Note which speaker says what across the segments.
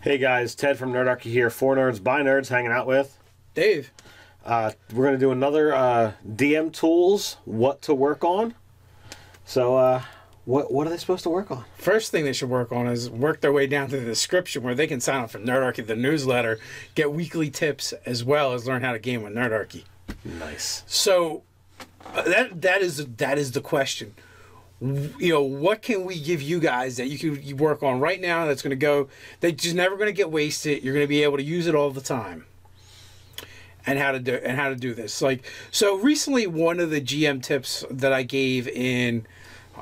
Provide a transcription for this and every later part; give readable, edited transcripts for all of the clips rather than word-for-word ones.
Speaker 1: Hey guys, Ted from Nerdarchy here. 4 Nerds by Nerds hanging out with
Speaker 2: Dave.
Speaker 1: We're going to do another DM tools, what to work on. So, what are they supposed to work on?
Speaker 2: First thing they should work on is work their way down to the description where they can sign up for Nerdarchy, the newsletter, get weekly tips, as well as learn how to game with Nerdarchy.
Speaker 1: Nice.
Speaker 2: So, that is the question. You know, what can we give you guys that you work on right now that's going to go, they're just never going to get wasted. You're going to be able to use it all the time. And how to do this. Like, so recently, one of the GM tips that I gave in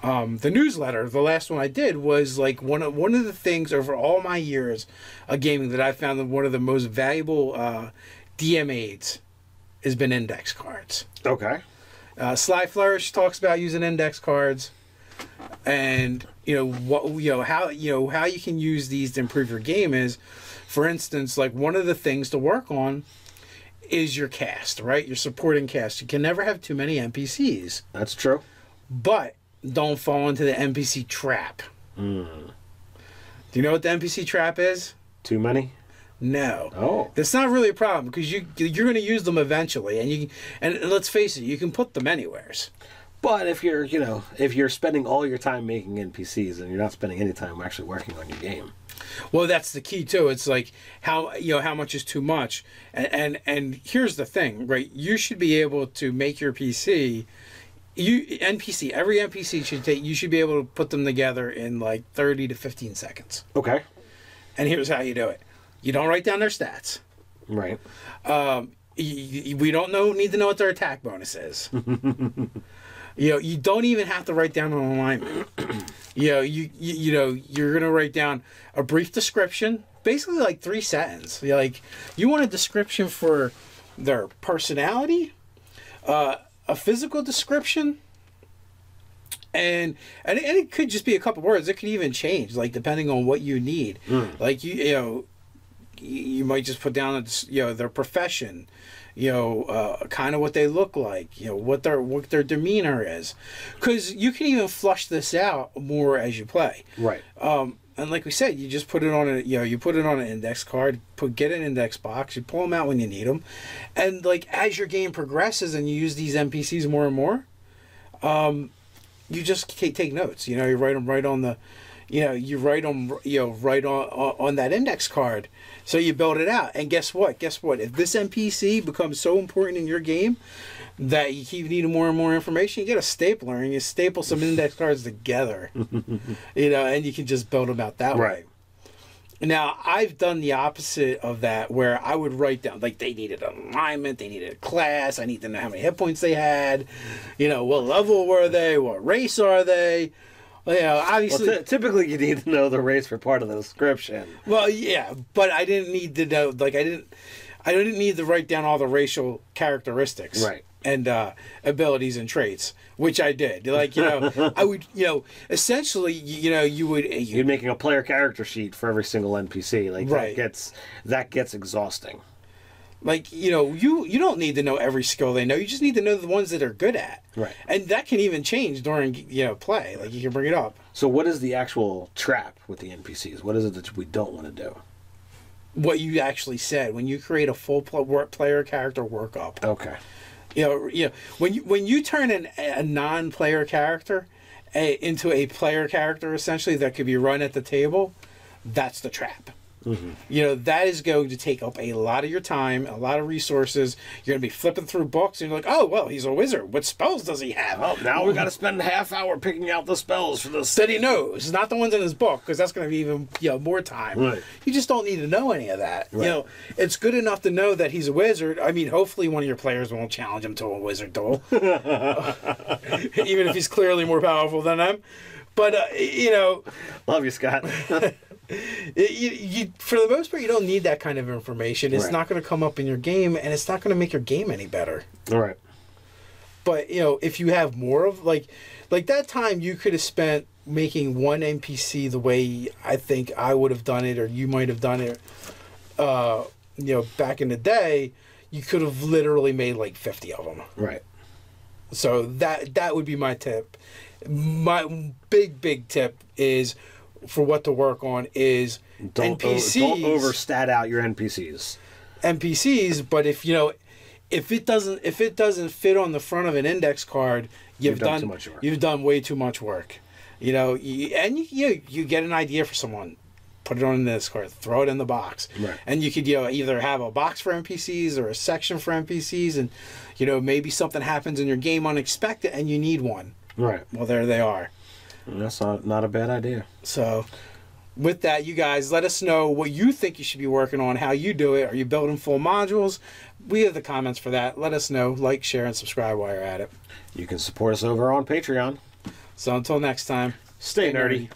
Speaker 2: the newsletter, the last one I did, was like one of the things over all my years of gaming that I found that one of the most valuable DM aids has been index cards.
Speaker 1: Okay.
Speaker 2: Sly Flourish talks about using index cards, and how you can use these to improve your game is, for instance, like one of the things to work on is your cast, right? Your supporting cast. You can never have too many NPCs.
Speaker 1: That's true.
Speaker 2: But don't fall into the NPC trap. Do you know what the NPC trap is?
Speaker 1: Too many?
Speaker 2: No.
Speaker 1: Oh.
Speaker 2: That's not really a problem because you're going to use them eventually, and let's face it, you can put them anywheres.
Speaker 1: But if you're spending all your time making NPCs and you're not spending any time actually working on your game.
Speaker 2: Well, that's the key too. It's like how much is too much, and here's the thing, right? You should be able to make your PC. Every NPC you should be able to put them together in like 30 to 15 seconds.
Speaker 1: Okay.
Speaker 2: And here's how you do it. You don't write down their stats.
Speaker 1: Right.
Speaker 2: We don't need to know what their attack bonus is. You don't even have to write down an alignment. You're gonna write down a brief description, basically like 3 sentences. You want a description for their personality, a physical description, and it could just be a couple words. It could even change, like depending on what you need. Like you might just put down their profession. Kind of what they look like, what their demeanor is, because you can even flush this out more as you play.
Speaker 1: Right.
Speaker 2: And like we said, you just put it on an index card, get an index box, you pull them out when you need them, and like as your game progresses and you use these NPCs more and more, you just take notes. You write them right on the. You write them, right on that index card. So you build it out. And guess what? If this NPC becomes so important in your game that you keep needing more and more information, you get a stapler and you staple some index cards together. And you can just build them out that way. Now, I've done the opposite of that, where I would write down, like, they needed an alignment, they needed a class, I need to know how many hit points they had, what level were they, what race are they. Obviously,
Speaker 1: typically you need to know the race for part of the description.
Speaker 2: Well, yeah, but I didn't need to know. Like, I didn't need to write down all the racial characteristics,
Speaker 1: right,
Speaker 2: and abilities and traits, which I did. Like, I would, essentially, you're
Speaker 1: making a player character sheet for every single NPC. Like,
Speaker 2: right.
Speaker 1: that gets exhausting.
Speaker 2: Like, you don't need to know every skill they know. You just need to know the ones that they're good at.
Speaker 1: Right.
Speaker 2: And that can even change during, play. Like, you can bring it up.
Speaker 1: So what is the actual trap with the NPCs? What is it that we don't want to do?
Speaker 2: What you actually said. When you create a full player character workup.
Speaker 1: Okay.
Speaker 2: When you turn a non-player character into a player character, essentially, that could be run at the table, that's the trap. That is going to take up a lot of your time, a lot of resources. You're going to be flipping through books, and you're like, oh, well, he's a wizard. What spells does he have?
Speaker 1: Oh, now we got to spend a half hour picking out the spells for this.
Speaker 2: That he knows, not the ones in his book, because that's going to be even more time.
Speaker 1: Right.
Speaker 2: You just don't need to know any of that.
Speaker 1: Right.
Speaker 2: It's good enough to know that he's a wizard. I mean, hopefully one of your players won't challenge him to a wizard duel, even if he's clearly more powerful than them. But,
Speaker 1: Love you, Scott.
Speaker 2: For the most part, you don't need that kind of information. It's not going to come up in your game, and it's not going to make your game any better.
Speaker 1: All right.
Speaker 2: But, if you have more of, like that time you could have spent making one NPC the way I think I would have done it, or you might have done it, back in the day, you could have literally made like 50 of them.
Speaker 1: Right.
Speaker 2: So that would be my tip. My big tip is for what to work on is NPCs.
Speaker 1: Don't overstat out your NPCs.
Speaker 2: NPCs, but if it doesn't fit on the front of an index card, you've done too much work. You've done way too much work. You get an idea for someone, put it on this card, throw it in the box,
Speaker 1: right.
Speaker 2: And you could either have a box for NPCs or a section for NPCs, and maybe something happens in your game unexpected and you need one.
Speaker 1: Right.
Speaker 2: Well, there they are.
Speaker 1: That's not a bad idea.
Speaker 2: So, with that, you guys, let us know what you think you should be working on, how you do it. Are you building full modules? We have the comments for that. Let us know. Like, share, and subscribe while you're at it.
Speaker 1: You can support us over on Patreon.
Speaker 2: So until next time,
Speaker 1: stay nerdy.